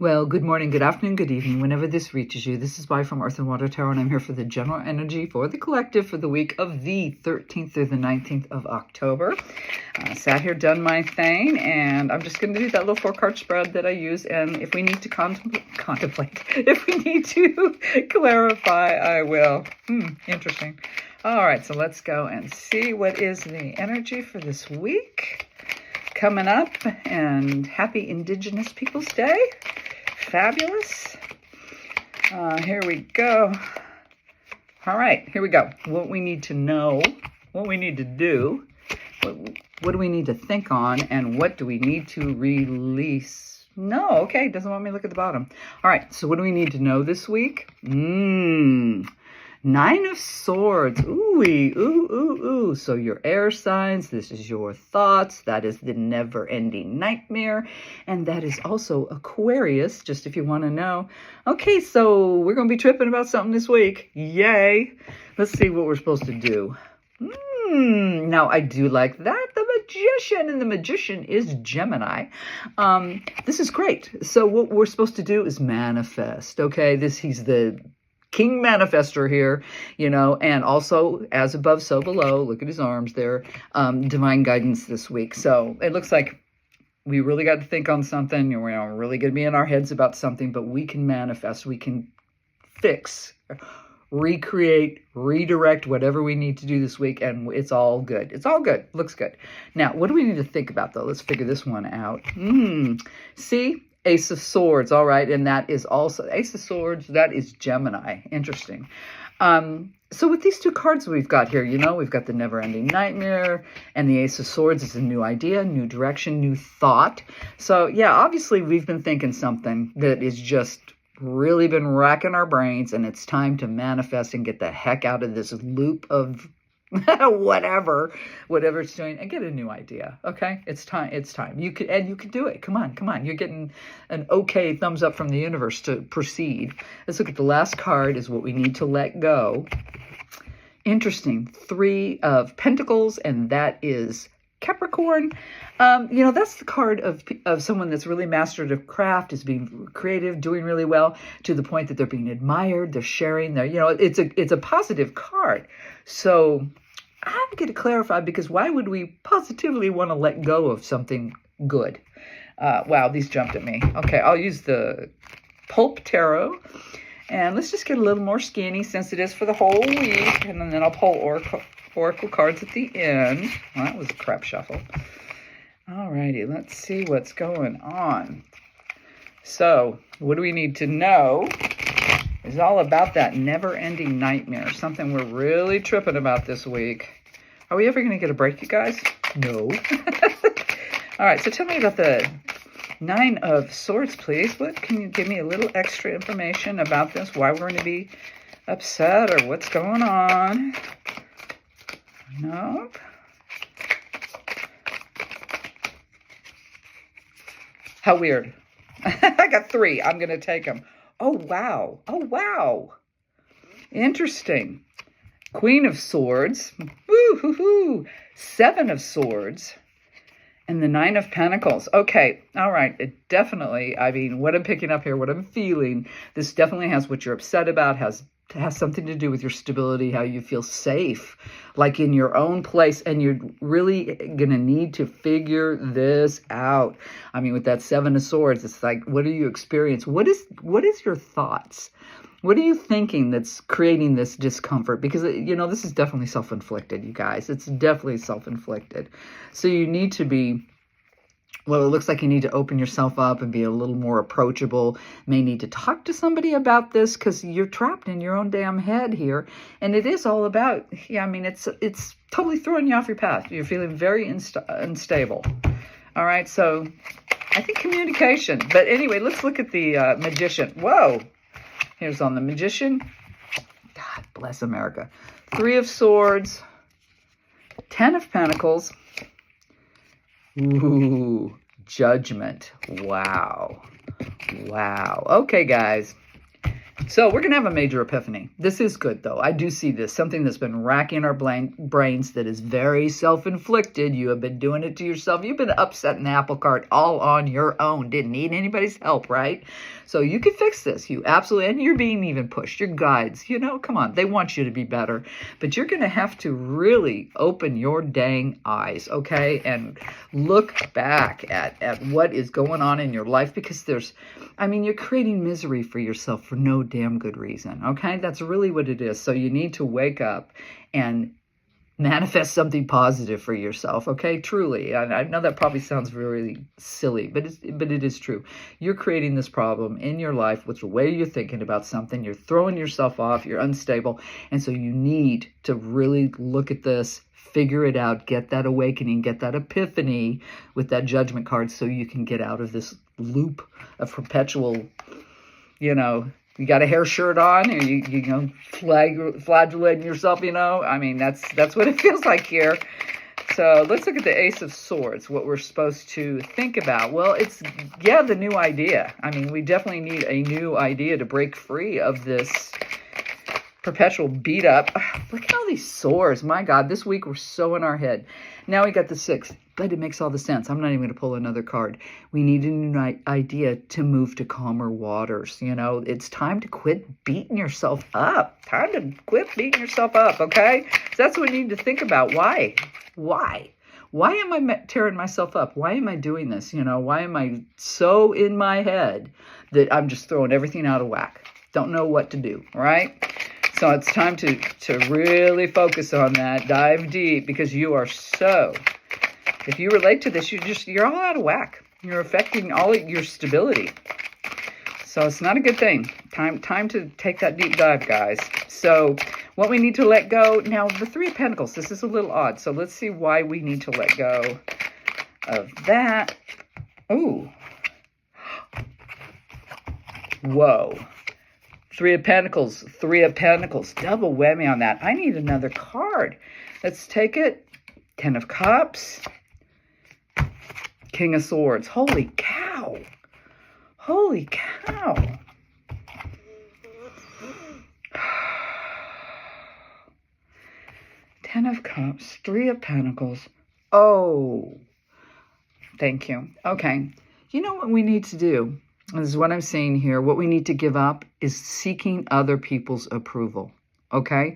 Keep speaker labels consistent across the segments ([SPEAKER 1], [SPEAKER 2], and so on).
[SPEAKER 1] Well, good morning, good afternoon, good evening, whenever this reaches you. This is Bobbi from Earth and Water Tarot, and I'm here for the general energy for the collective for the week of the 13th through the 19th of October. Sat here, done my thing, and I'm just going to do that little 4-card spread that I use, and if we need to contemplate, if we need to clarify, I will. Interesting. All right, so let's go and see what is the energy for this week coming up, and happy Indigenous Peoples Day. Fabulous. Here we go. All right, here we go. What we need to know, what we need to do, what do we need to think on, and what do we need to release? No, okay, doesn't want me to look at the bottom. All right, so what do we need to know this week? 9 of Swords. Ooh. So your air signs, this is your thoughts. That is the never-ending nightmare. And that is also Aquarius, just if you want to know. Okay, so we're going to be tripping about something this week. Yay. Let's see what we're supposed to do. Now, I do like that. The Magician, and the Magician is Gemini. This is great. So what we're supposed to do is manifest, okay? He's the King Manifestor here, and also as above, so below. Look at his arms there. Divine guidance this week. So it looks like we really got to think on something. We're really going to be in our heads about something, but we can manifest. We can fix, recreate, redirect whatever we need to do this week, and it's all good. It's all good. Looks good. Now, what do we need to think about, though? Let's figure this one out. See? Ace of Swords, all right, and that is also Ace of Swords. That is Gemini. Interesting. So with these two cards we've got here, we've got the never-ending nightmare, and the Ace of Swords is a new idea, new direction, new thought. So yeah, obviously we've been thinking something that is just really been racking our brains, and it's time to manifest and get the heck out of this loop of whatever it's doing, and get a new idea. Okay, it's time. You can do it. Come on. You're getting an okay thumbs up from the universe to proceed. Let's look at the last card. Is what we need to let go. Interesting. 3 of Pentacles, and that is Capricorn. That's the card of someone that's really mastered a craft, is being creative, doing really well, to the point that they're being admired, they're sharing, it's a positive card. So I'm going to clarify, because why would we positively want to let go of something good? Wow, these jumped at me. Okay, I'll use the Pulp Tarot, and let's just get a little more skinny since it is for the whole week, and then I'll pull Oracle cards at the end. Well, that was a crap shuffle. Alrighty, let's see what's going on. So, what do we need to know? It's all about that never-ending nightmare, something we're really tripping about this week. Are we ever going to get a break, you guys? No. All right, so tell me about the 9 of Swords, please. Can you give me a little extra information about this? Why we're going to be upset, or what's going on? Nope. How weird. I got 3. I'm going to take them. Oh, wow. Interesting. Queen of Swords. Woo-hoo-hoo. 7 of Swords. And the 9 of Pentacles. Okay. All right. It definitely, what I'm picking up here, what I'm feeling, this definitely has what you're upset about, has something to do with your stability, how you feel safe, like in your own place, and you're really going to need to figure this out. With that 7 of Swords, it's like, what do you experience? What is your thoughts? What are you thinking that's creating this discomfort? Because, this is definitely self-inflicted, you guys. It's definitely self-inflicted. So you need to be, well, it looks like you need to open yourself up and be a little more approachable. May need to talk to somebody about this, because you're trapped in your own damn head here. And it is all about, it's totally throwing you off your path. You're feeling very unstable. All right, so I think communication. But anyway, let's look at the Magician. Whoa. Here's on the Magician. God bless America. 3 of Swords. 10 of Pentacles. Ooh, Judgment. Wow. Okay, guys. So we're going to have a major epiphany. This is good, though. I do see this. Something that's been racking our brains that is very self-inflicted. You have been doing it to yourself. You've been upsetting the apple cart all on your own. Didn't need anybody's help, right? So you can fix this. You absolutely, and you're being even pushed. Your guides, come on. They want you to be better. But you're going to have to really open your dang eyes, okay? And look back at what is going on in your life, because you're creating misery for yourself for no damn good reason, okay? That's really what it is. So you need to wake up and manifest something positive for yourself, okay? Truly. I know that probably sounds really silly, but it is true. You're creating this problem in your life with the way you're thinking about something. You're throwing yourself off. You're unstable. And so you need to really look at this, figure it out, get that awakening, get that epiphany with that judgment card, so you can get out of this loop of perpetual, you got a hair shirt on, or flagellating yourself, that's what it feels like here. So let's look at the Ace of Swords, what we're supposed to think about. Well, it's, the new idea. We definitely need a new idea to break free of this perpetual beat up. Look at all these swords. My God, this week we're so in our head. Now we got the 6, but it makes all the sense. I'm not even going to pull another card. We need a new idea to move to calmer waters. It's time to quit beating yourself up. Time to quit beating yourself up, okay? So that's what we need to think about. Why? Why am I tearing myself up? Why am I doing this? Why am I so in my head that I'm just throwing everything out of whack? Don't know what to do, right? So it's time to really focus on that, dive deep, because you are if you relate to this, you're all out of whack. You're affecting all your stability. So it's not a good thing. Time to take that deep dive, guys. So what we need to let go, now the 3 of Pentacles, this is a little odd. So let's see why we need to let go of that. Ooh. Whoa. 3 of Pentacles, double whammy on that. I need another card. Let's take it. 10 of Cups, King of Swords. Holy cow. Holy cow. Ten of Cups, 3 of Pentacles. Oh, thank you. Okay. You know what we need to do? This is what I'm saying here. What we need to give up is seeking other people's approval, okay?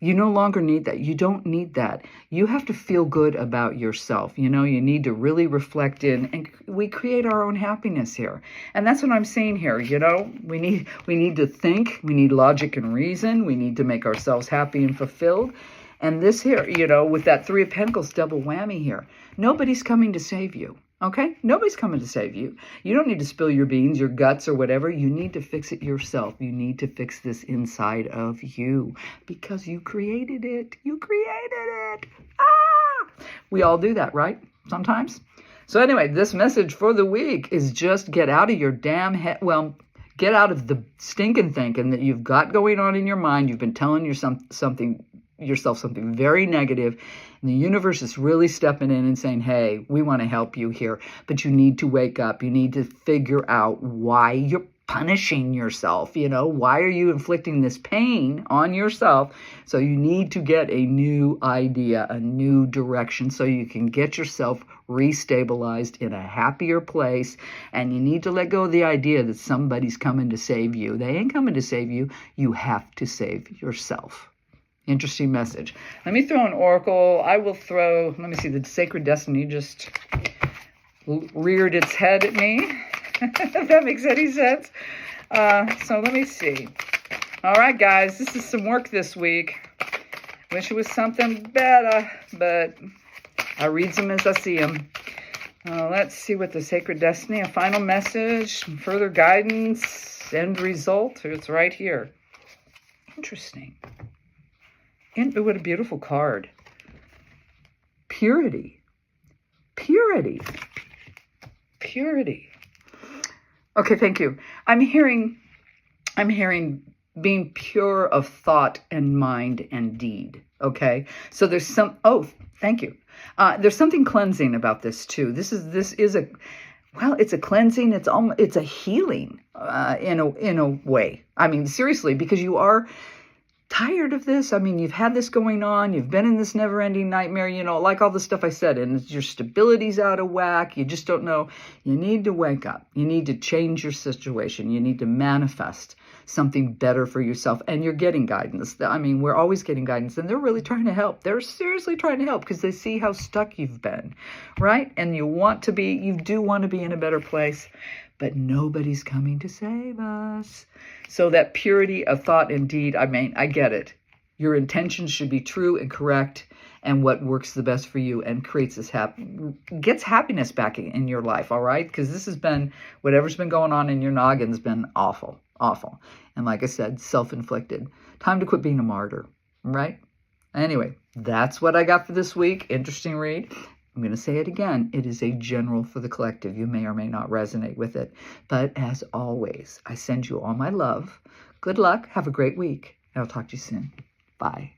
[SPEAKER 1] You no longer need that. You don't need that. You have to feel good about yourself. You need to really reflect in, and we create our own happiness here. And that's what I'm saying here. We need to think. We need logic and reason. We need to make ourselves happy and fulfilled. And this here, with that 3 of Pentacles double whammy here, nobody's coming to save you. Okay? Nobody's coming to save you. You don't need to spill your beans, your guts, or whatever. You need to fix it yourself. You need to fix this inside of you, because you created it. You created it. Ah! We all do that, right? Sometimes. So anyway, this message for the week is just get out of your damn head. Well, get out of the stinking thinking that you've got going on in your mind. You've been telling yourself something very negative, and the universe is really stepping in and saying, hey, we want to help you here, but you need to wake up. You need to figure out why you're punishing yourself. Why are you inflicting this pain on yourself? So you need to get a new idea, a new direction, so you can get yourself restabilized in a happier place. And you need to let go of the idea that somebody's coming to save you. They ain't coming to save you. You have to save yourself. Interesting message. Let me throw an oracle. I will throw, let me see, the Sacred Destiny just reared its head at me, if that makes any sense. So let me see. All right, guys, this is some work this week. Wish it was something better, but I read them as I see them. Let's see what the Sacred Destiny, a final message, further guidance, end result. It's right here. Interesting. What a beautiful card. Purity. Purity. Purity. Okay, thank you. I'm hearing being pure of thought and mind and deed. Okay? So there's thank you. There's something cleansing about this too. This is well, it's a cleansing. It's a healing in a way. I mean, seriously, because you are tired of this. I mean, you've had this going on. You've been in this never-ending nightmare, like all the stuff I said, and your stability's out of whack. You just don't know. You need to wake up. You need to change your situation. You need to manifest something better for yourself, and you're getting guidance. I mean, we're always getting guidance, and they're really trying to help. They're seriously trying to help because they see how stuck you've been, right? And you do want to be in a better place, but nobody's coming to save us. So that purity of thought and deed, I mean, I get it. Your intentions should be true and correct, and what works the best for you and creates gets happiness back in your life, all right? Because this has been, whatever's been going on in your noggin's been awful, awful. And like I said, self-inflicted. Time to quit being a martyr, right? Anyway, that's what I got for this week. Interesting read. I'm going to say it again. It is a general for the collective. You may or may not resonate with it. But as always, I send you all my love. Good luck. Have a great week. I'll talk to you soon. Bye.